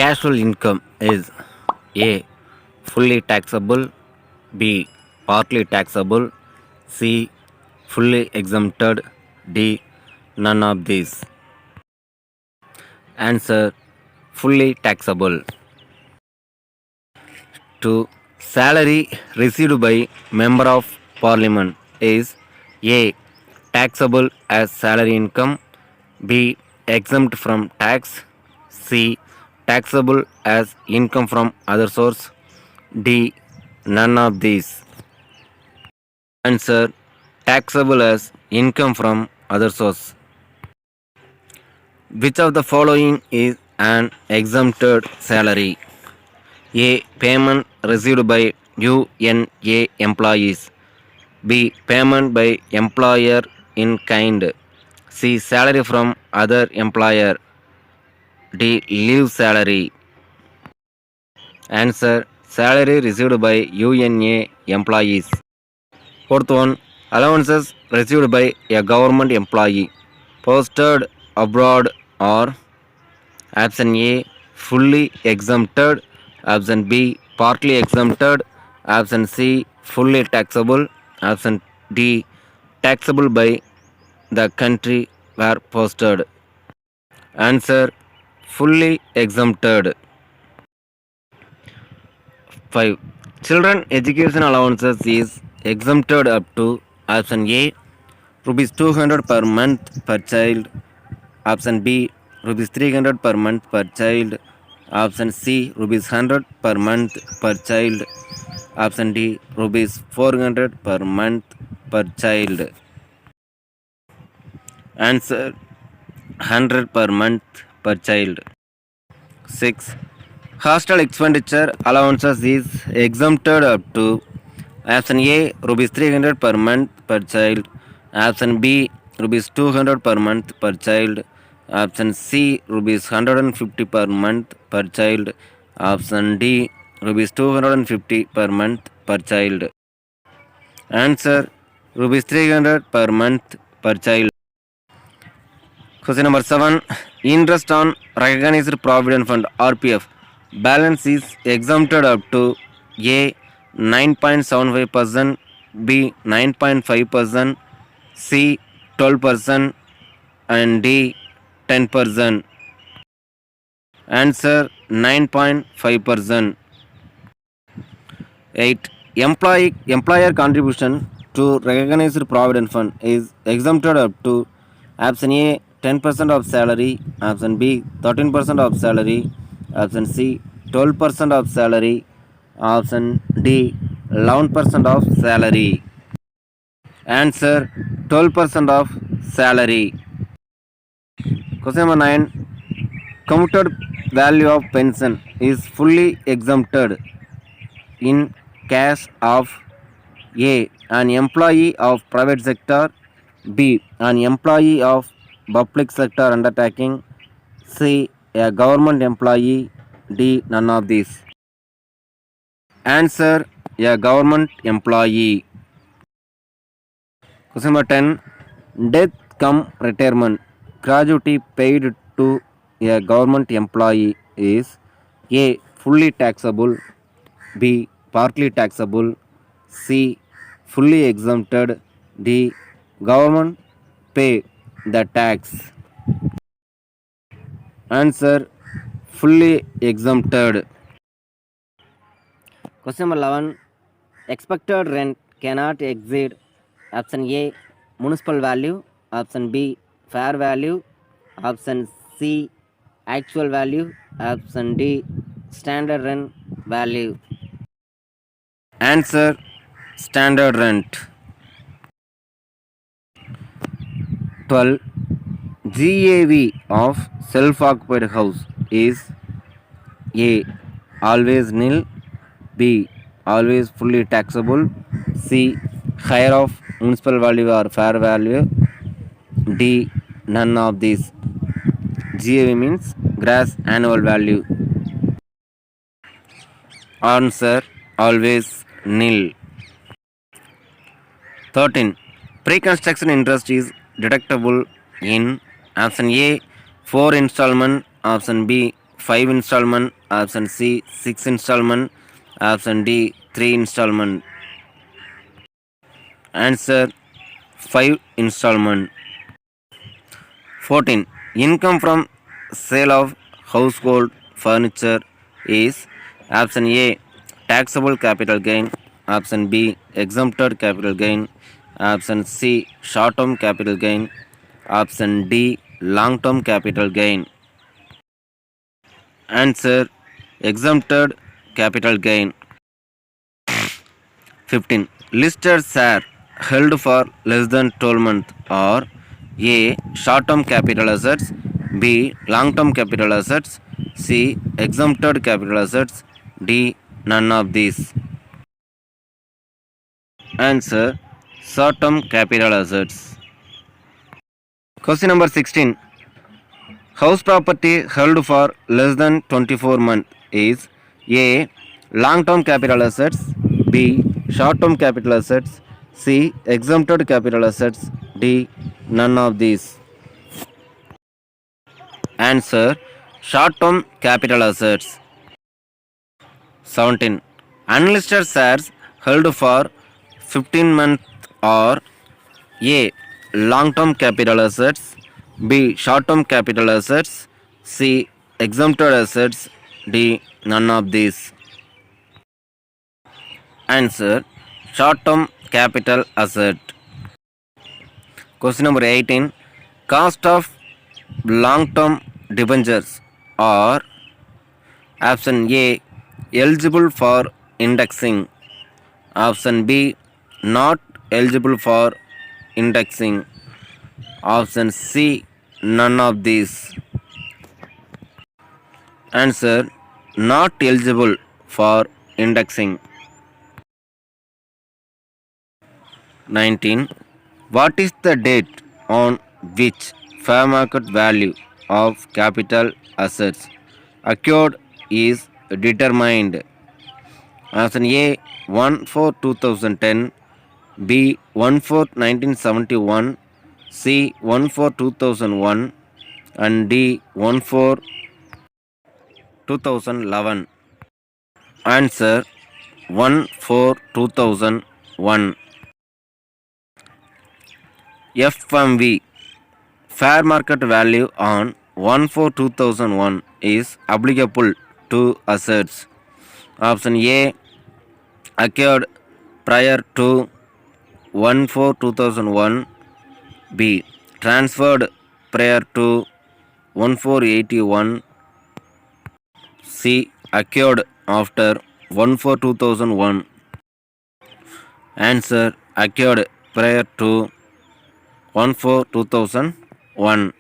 Casual income is A. Fully taxable, B. Partly taxable, C. Fully exempted, D. None of these. Answer: fully taxable. To salary received by member of parliament is A. Taxable as salary income, B. Exempt from tax, C. Taxable as income from other source, D. None of these. Answer: taxable as income from other source. Which of the following is an exempted salary? A. Payment received by UNA employees. B. Payment by employer in kind. C. Salary from other employer. D. Leave salary. Answer: salary received by UNA employees. Fourth one: allowances received by a government employee posted abroad or option A. Fully exempted, option B. Partly exempted, option C. Fully taxable, option D. Taxable by the country where posted. Answer: fully exempted. 5. Children education allowances is exempted up to option A rupees 200 per month per child, option B rupees 300 per month per child, option C rupees 100 per month per child, option D rupees 400 per month per child. Answer: 100 per month per child. 6. Hostel expenditure allowances is exempted up to option A rupees 300 per month per child, option B rupees 200 per month per child, option C rupees 150 per month per child, option D rupees 250 per month per child. Answer: rupees 300 per month per child. Question number 7. Interest on recognized provident fund RPF balance is exempted up to A 9.75%, B 9.5%, C 12%, and D 10%. Answer: 9.5%. 8. Employer contribution to recognized provident fund is exempted up to option A 10% of salary, option B 13% of salary, option C 12% of salary, option D 11% of salary. Answer: 12% of salary. Question number 9. Commuted value of pension is fully exempted in case of A. An employee of private sector, B. An employee of public sector undertaking, C. A government employee, D. None of these. Answer: a government employee. Question number 10. Death cum retirement gratuity paid to a government employee is A. Fully taxable, B. Partly taxable, C. Fully exempted, D. Government pay the tax. Answer: fully exempted. Question number 11. Expected rent cannot exceed option A municipal value, option B fair value, option C actual value, option D standard rent value. Answer: standard rent. 12. GAV of self-occupied house is A. Always nil, B. Always fully taxable, C. Higher of municipal value or fair value, D. None of these. GAV means gross annual value. Answer: always nil. 13. Pre-construction interest is deductible in option A 4 installment, option B 5 installment, option C 6 installment, option D 3 installment. Answer 5 installment. 14. Income from sale of household furniture is option A taxable capital gain, option B exempted capital gain, option C short term capital gain, option D long term capital gain. Answer exempted capital gain. 15. Listed share held for less than 12 months are A. Short term capital assets, B. Long term capital assets, C. Exempted capital assets, D. None of these. Answer short term capital assets. Question number 16. House property held for less than 24 months is A. Long term capital assets, B. Short term capital assets, C. Exempted capital assets, D. None of these. Answer short term capital assets. 17. Unlisted shares held for 15 months are A. Long term capital assets, B. Short term capital assets, C. Exempted assets, D. None of these. Answer short term capital asset. Question number 18. Cost of long term debentures are option A eligible for indexing, option B not eligible for indexing, option C none of these. Answer not eligible for indexing. 19. What is the date on which fair market value of capital assets acquired is determined? Option A 1 4 2010, B 1 4 1971, C 1 4 2001, and D 1 4 2011. Answer 1 4 2001. FMV fair market value on 1 4 2001 is applicable to assets. Option A acquired prior to 1 4 2001, B transferred prior to 1 4 81, C acquired after 1 4 2001. Answer acquired prior to 1 4 2001.